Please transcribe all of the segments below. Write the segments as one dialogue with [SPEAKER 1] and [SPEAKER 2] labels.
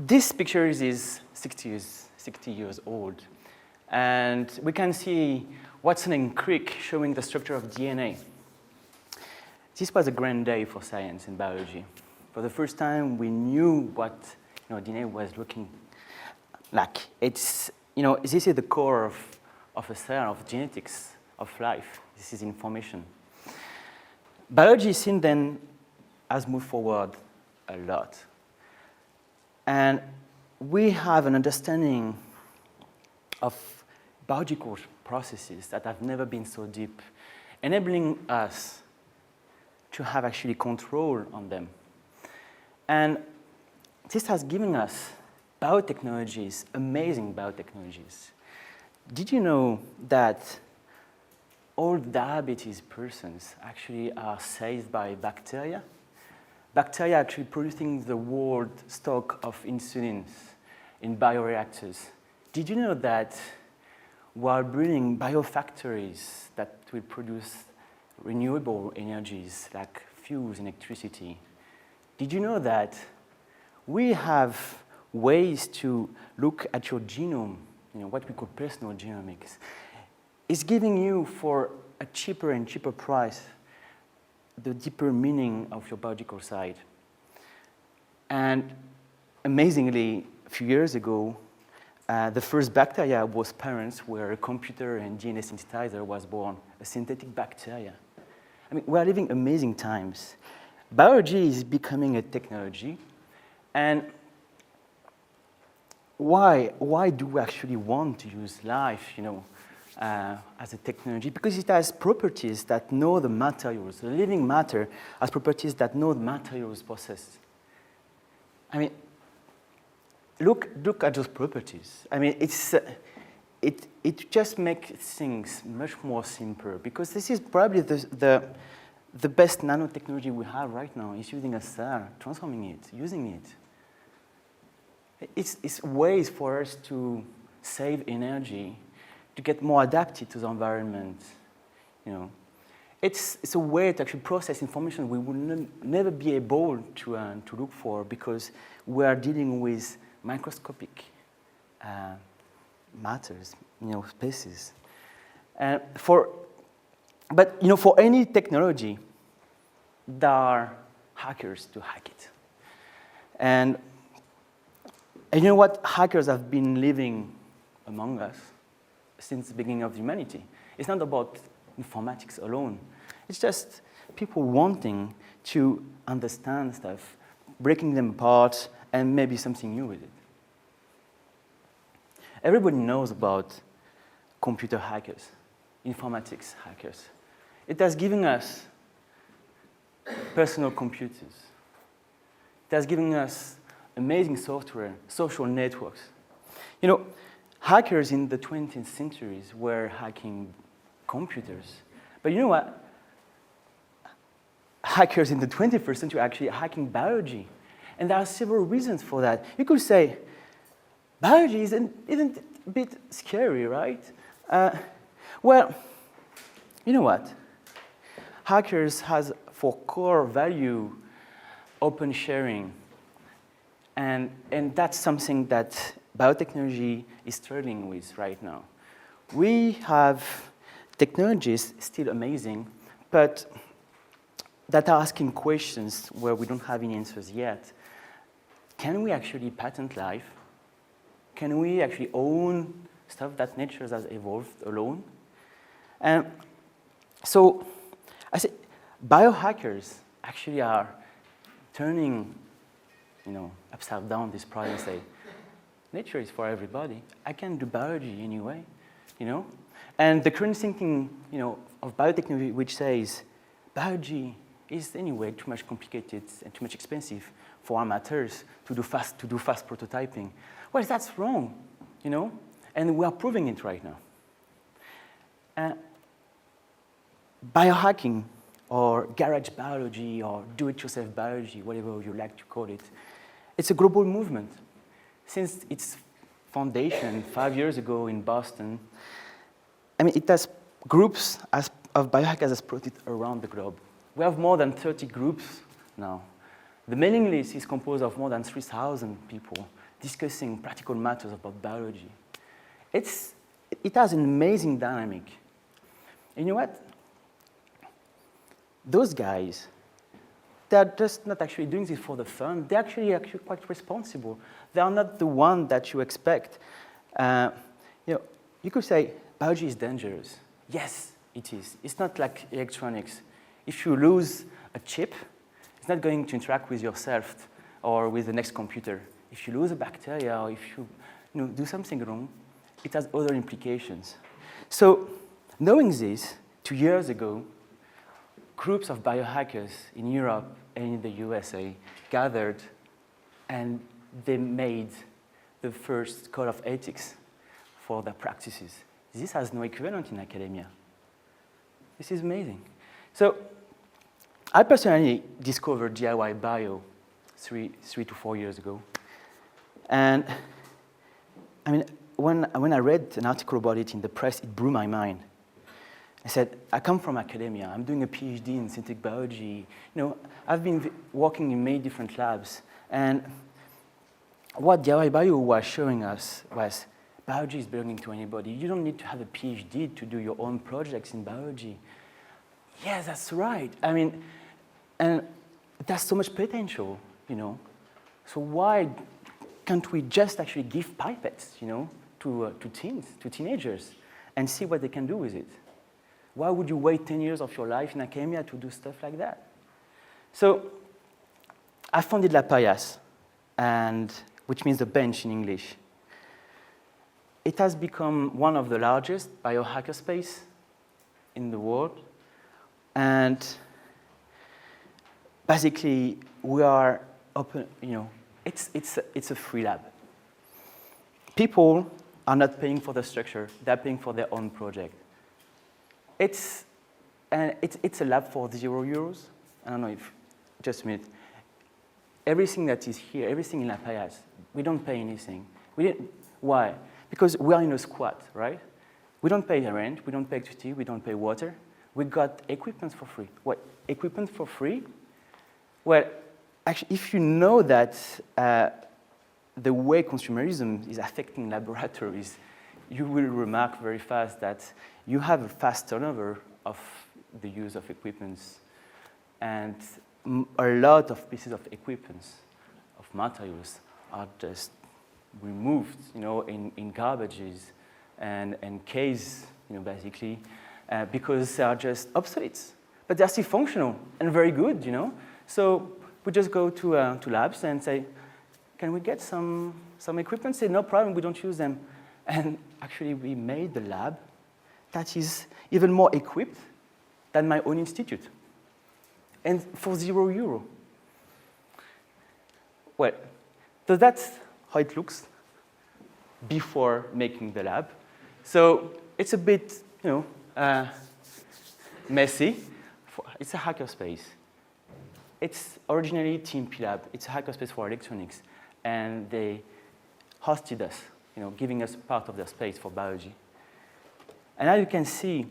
[SPEAKER 1] This picture is 60 years old. And we can see Watson and Crick showing the structure of DNA. This was a grand day for science and biology. For the first time, we knew what DNA was looking like. It's, this is the core of a cell, of genetics, of life. This is information. Biology since then has moved forward a lot. And we have an understanding of biological processes that have never been so deep, enabling us to have actually control on them. And this has given us biotechnologies, amazing biotechnologies. Did you know that all diabetes persons actually are saved by bacteria? Bacteria actually producing the world stock of insulin in bioreactors. Did you know that while building biofactories that will produce renewable energies like fuels and electricity, did you know that we have ways to look at your genome, what we call personal genomics? It's giving you, for a cheaper and cheaper price, the deeper meaning of your biological side. And amazingly, a few years ago, the first bacteria was parents where a computer and DNA synthesizer was born, a synthetic bacteria. I mean, we are living amazing times. Biology is becoming a technology. And why do we actually want to use life, as a technology? Because it has properties that know the materials. The living matter has properties that know the materials possessed. I mean, look at those properties. I mean, it just makes things much more simpler, because this is probably the best nanotechnology we have right now is using a cell, transforming it, using it. It's ways for us to save energy, to get more adapted to the environment. It's a way to actually process information we would never be able to look for, because we are dealing with microscopic matters, spaces. But for any technology, there are hackers to hack it. And you know what? Hackers have been living among us since the beginning of humanity. It's not about informatics alone. It's just people wanting to understand stuff, breaking them apart, and maybe something new with it. Everybody knows about computer hackers, informatics hackers. It has given us personal computers. It has given us amazing software, social networks. Hackers in the 20th centuries were hacking computers. But you know what? Hackers in the 21st century are actually hacking biology. And there are several reasons for that. You could say, biology isn't a bit scary, right? Well, you know what? Hackers has for core value open sharing. And that's something that biotechnology is struggling with right now. We have technologies still amazing, but that are asking questions where we don't have any answers yet. Can we actually patent life? Can we actually own stuff that nature has evolved alone? And so I say biohackers actually are turning upside down this problem and say, nature is for everybody. I can do biology anyway, And the current thinking, of biotechnology, which says biology is anyway too much complicated and too much expensive for amateurs to do fast prototyping. Well, that's wrong, And we are proving it right now. Biohacking, or garage biology, or do-it-yourself biology, whatever you like to call it, it's a global movement. Since its foundation 5 years ago in Boston, it has groups of biohackers spread around the globe. We have more than 30 groups now. The mailing list is composed of more than 3,000 people discussing practical matters about biology. It has an amazing dynamic. And you know what? Those guys, they're just not actually doing this for the fun. They're actually quite responsible. They are not the one that you expect. You could say biology is dangerous. Yes, it is. It's not like electronics. If you lose a chip, it's not going to interact with yourself or with the next computer. If you lose a bacteria or if you do something wrong, it has other implications. So knowing this, 2 years ago, groups of biohackers in Europe and in the USA gathered and they made the first code of ethics for their practices. This has no equivalent in academia. This is amazing. So I personally discovered DIYbio 3 to 4 years ago. And I mean, when I read an article about it in the press, it blew my mind. I said, I come from academia. I'm doing a PhD in synthetic biology. I've been working in many different labs. And what DIYbio was showing us was biology is belonging to anybody. You don't need to have a PhD to do your own projects in biology. Yes, that's right. I mean, and there's so much potential, So why can't we just actually give pipettes, to teenagers and see what they can do with it? Why would you wait 10 years of your life in academia to do stuff like that? So I founded La Paillasse, which means the bench in English. It has become one of the largest biohackerspaces in the world. And basically, we are open, it's a free lab. People are not paying for the structure, they're paying for their own project. It's a lab for €0. I don't know if, just a minute. Everything that is here, everything in La Paillasse, we don't pay anything. Why? Because we are in a squat, right? We don't pay rent, we don't pay electricity, we don't pay water. We got equipment for free. What, equipment for free? Well, actually, if you know that the way consumerism is affecting laboratories, you will remark very fast that you have a fast turnover of the use of equipments and a lot of pieces of equipment, of materials, are just removed, in garbages and cases, basically, because they are just obsolete. But they're still functional and very good, So we just go to labs and say, can we get some equipment? Say, no problem, we don't use them. And actually, we made the lab that is even more equipped than my own institute. And for €0. Well, so that's how it looks before making the lab. So it's a bit, messy. It's a hackerspace. It's originally TMP Lab. It's a hackerspace for electronics. And they hosted us, giving us part of their space for biology. And as you can see,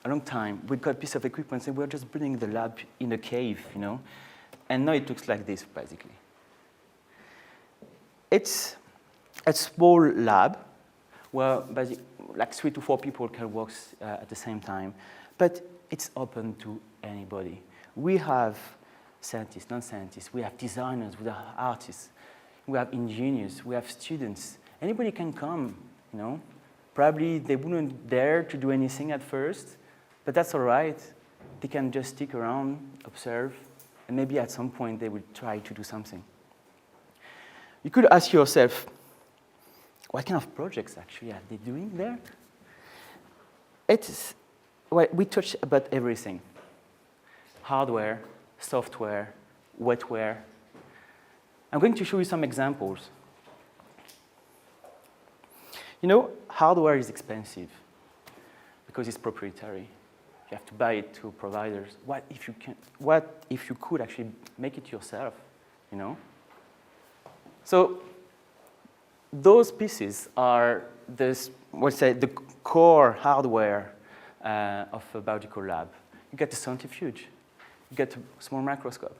[SPEAKER 1] a long time, we got a piece of equipment and we're just building the lab in a cave, And now it looks like this, basically. It's a small lab where like 3 to 4 people can work at the same time. But it's open to anybody. We have scientists, non-scientists. We have designers, we have artists. We have engineers, we have students. Anybody can come, Probably they wouldn't dare to do anything at first, but that's all right. They can just stick around, observe, and maybe at some point they will try to do something. You could ask yourself, what kind of projects actually are they doing there? We touch about everything. Hardware, software, wetware. I'm going to show you some examples. Hardware is expensive because it's proprietary. You have to buy it to providers. What if you could actually make it yourself, So those pieces are the core hardware of a biological lab. You get a centrifuge, you get a small microscope,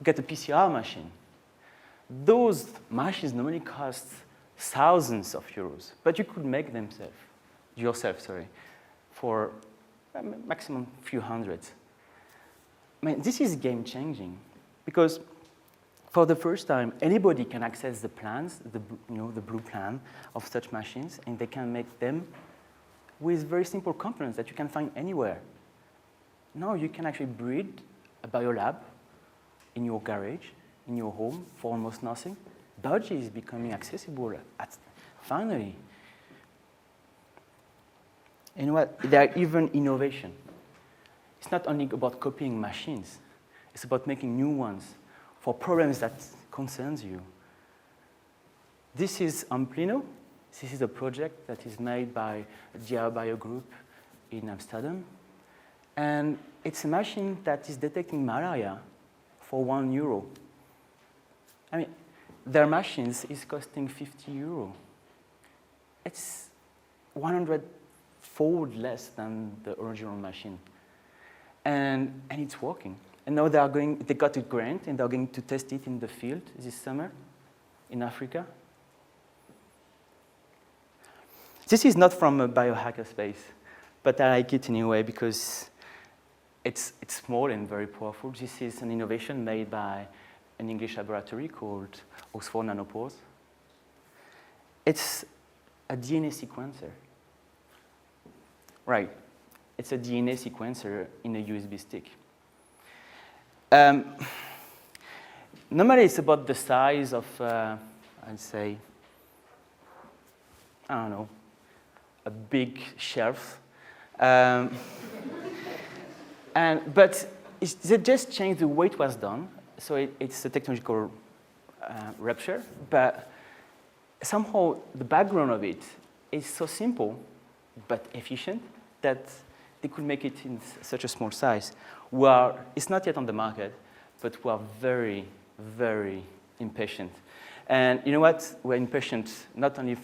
[SPEAKER 1] you get a PCR machine. Those machines normally cost thousands of euros, but you could make them yourself, for a maximum few hundreds. I mean, this is game-changing because for the first time, anybody can access the plans, the blue plan of such machines, and they can make them with very simple components that you can find anywhere. Now you can actually breed a biolab in your garage, in your home, for almost nothing. Biology is becoming accessible finally. And what? There are even innovation. It's not only about copying machines. It's about making new ones for problems that concerns you. This is Amplino. This is a project that is made by DIYbio Group in Amsterdam. And it's a machine that is detecting malaria for €1. I mean, their machines is costing €50. It's 100-fold less than the original machine. And it's working. And now they got a grant and they're going to test it in the field this summer in Africa. This is not from a biohacker space, but I like it anyway because it's small and very powerful. This is an innovation made by an English laboratory called Oxford Nanopores. It's a DNA sequencer. Right. It's a DNA sequencer in a USB stick. Normally, it's about the size of, I'd say, I don't know, a big shelf. But they just changed the way it was done. So it's a technological rupture. But somehow, the background of it is so simple but efficient that they could make it in such a small size. It's not yet on the market, but we are very, very impatient. And you know what? We're impatient not only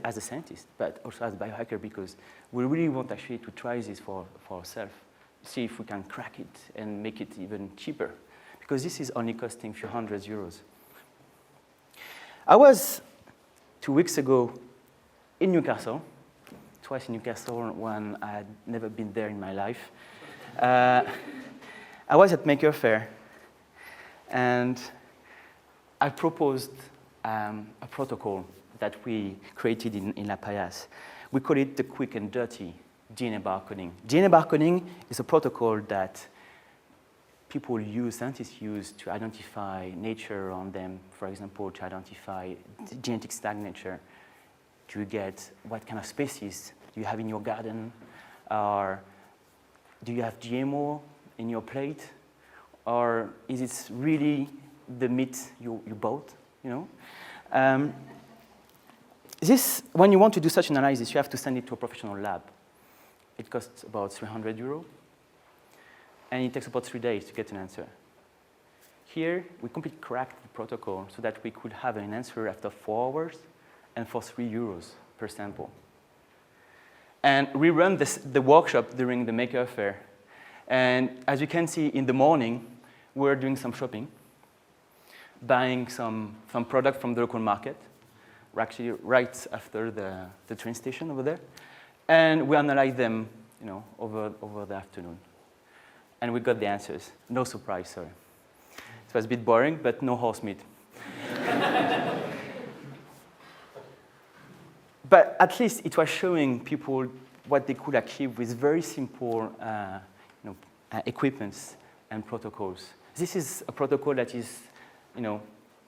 [SPEAKER 1] as a scientist, but also as a biohacker, because we really want actually to try this for ourselves, see if we can crack it and make it even cheaper, because this is only costing a few €100s. I was 2 weeks ago in Newcastle, twice in Newcastle when I had never been there in my life. I was at Maker Faire, and I proposed a protocol that we created in La Paillasse. We call it the quick and dirty DNA barcoding. DNA barcoding is a protocol that scientists use to identify nature on them, for example, to identify genetic signature, to get what kind of species do you have in your garden, or do you have GMO in your plate, or is it really the meat you bought? When you want to do such analysis, you have to send it to a professional lab. It costs about €300, and it takes about 3 days to get an answer. Here, we completely cracked the protocol so that we could have an answer after 4 hours and for €3 per sample. And we run the workshop during the Maker Faire. And as you can see, in the morning, we're doing some shopping, buying some product from the local market. We're actually right after the train station over there. And we analyze them over the afternoon. And we got the answers. No surprise, sorry. It was a bit boring, but no horse meat. But at least it was showing people what they could achieve with very simple equipments and protocols. This is a protocol that is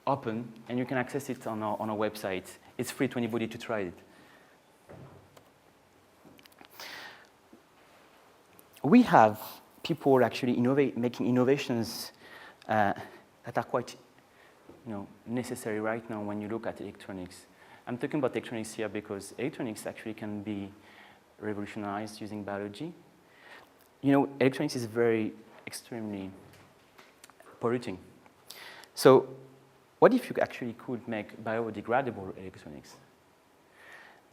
[SPEAKER 1] open, and you can access it on our website. It's free to anybody to try it. We have people actually making innovations that are quite necessary right now when you look at electronics. I'm talking about electronics here because electronics actually can be revolutionized using biology. Electronics is extremely polluting. So what if you actually could make biodegradable electronics?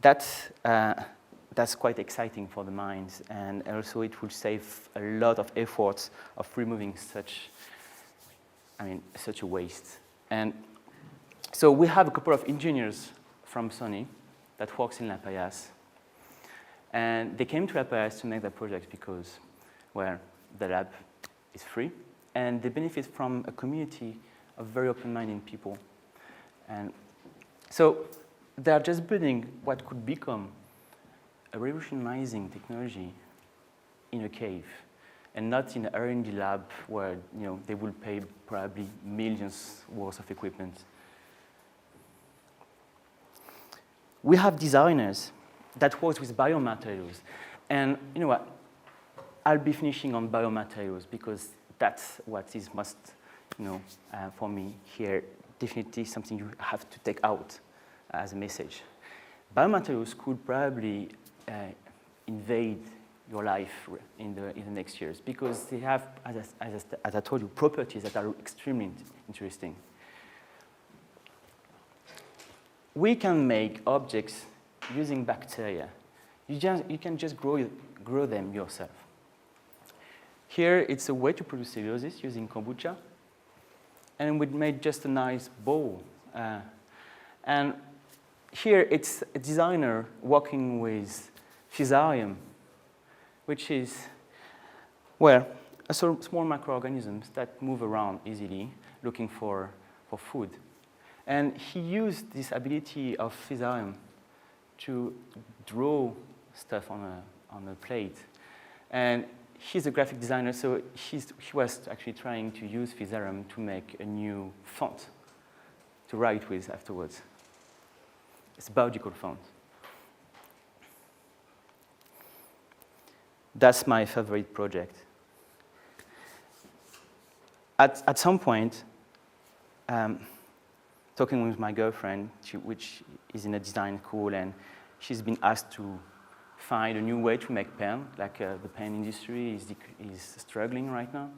[SPEAKER 1] That's quite exciting for the minds, and also it will save a lot of efforts of removing such a waste. And So we have a couple of engineers from Sony that works in La Paillasse. And they came to La Paillasse to make their project because, well, the lab is free, and they benefit from a community of very open-minded people. And so they are just building what could become a revolutionizing technology in a cave, and not in an R&D lab where they will pay probably millions worth of equipment. We have designers that work with biomaterials. And you know what? I'll be finishing on biomaterials because that's what is most, for me here, definitely something you have to take out as a message. Biomaterials could probably invade your life in the next years because they have, as I told you, properties that are extremely interesting. We can make objects using bacteria. You can just grow them yourself. Here, it's a way to produce cellulose using kombucha. And we made just a nice bowl. And here, it's a designer working with Fusarium, which is, well, a sort of small microorganisms that move around easily, looking for food. And he used this ability of Fusarium to draw stuff on a plate. And he's a graphic designer, so he was actually trying to use Fusarium to make a new font to write with afterwards. It's a biological font. That's my favorite project. At some point, talking with my girlfriend, which is in a design school, and she's been asked to find a new way to make pen, like the pen industry is struggling right now.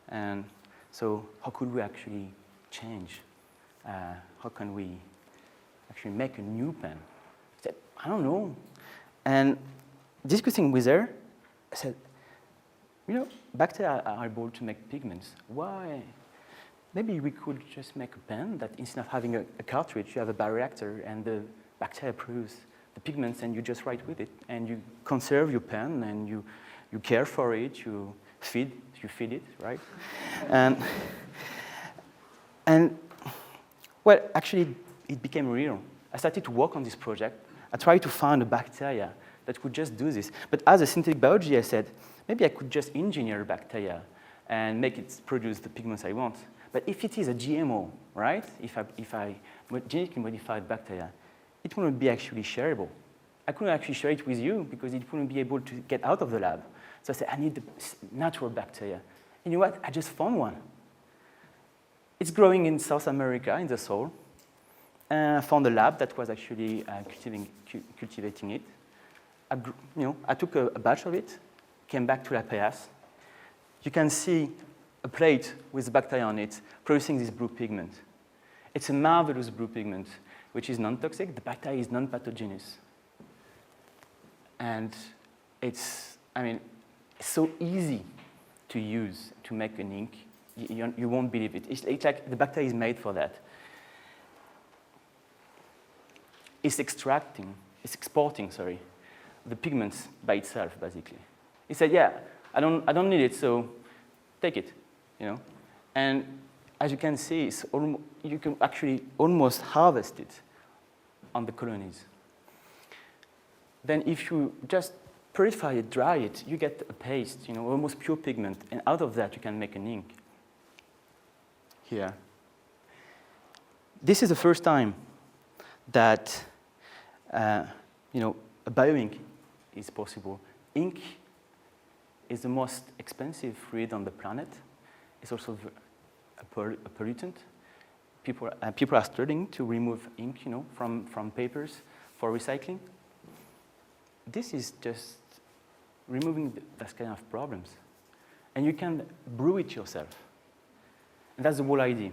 [SPEAKER 1] And so how could we actually change? How can we actually make a new pen? I said, I don't know. And discussing with her, I said, bacteria are able to make pigments. Why? Maybe we could just make a pen that instead of having a cartridge, you have a bioreactor and the bacteria produce the pigments and you just write with it. And you conserve your pen and you care for it, you feed it, right? and well, actually, it became real. I started to work on this project. I tried to find a bacteria that could just do this. But as a synthetic biology, I said, maybe I could just engineer bacteria and make it produce the pigments I want. But if it is a GMO, right? If I genetically modified bacteria, it wouldn't be actually shareable. I couldn't actually share it with you because it wouldn't be able to get out of the lab. So I said, I need the natural bacteria. And you know what? I just found one. It's growing in South America, in the soil. And I found a lab that was actually cultivating it. I took a batch of it, came back to La Paillasse. You can see a plate with bacteria on it producing this blue pigment. It's a marvelous blue pigment, which is non-toxic. The bacteria is non-pathogenous. And it's so easy to use to make an ink. You won't believe it. It's like the bacteria is made for that. It's exporting, the pigments by itself, basically. He said, yeah, I don't need it, so take it, And as you can see, you can actually almost harvest it on the colonies. Then if you just purify it, dry it, you get a paste, almost pure pigment, and out of that you can make an ink. Here. This is the first time that a bioink is possible. Ink is the most expensive fluid on the planet. It's also a pollutant. People are starting to remove ink, from papers for recycling. This is just removing that kind of problems. And you can brew it yourself. And that's the whole idea.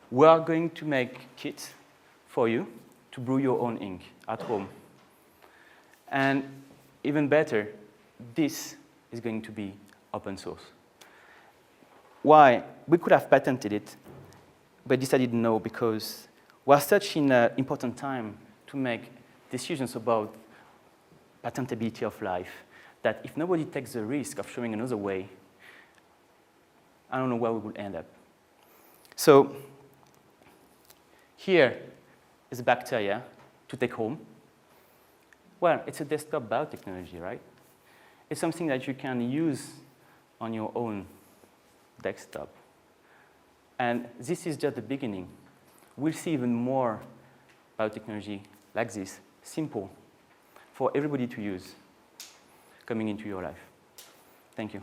[SPEAKER 1] We are going to make kits for you to brew your own ink at home. And even better, this is going to be open source. Why? We could have patented it, but decided no, because we're such in an important time to make decisions about patentability of life that if nobody takes the risk of showing another way, I don't know where we will end up. So here is a bacteria to take home. Well, it's a desktop biotechnology, right? It's something that you can use on your own desktop. And this is just the beginning. We'll see even more biotechnology like this, simple, for everybody to use coming into your life. Thank you.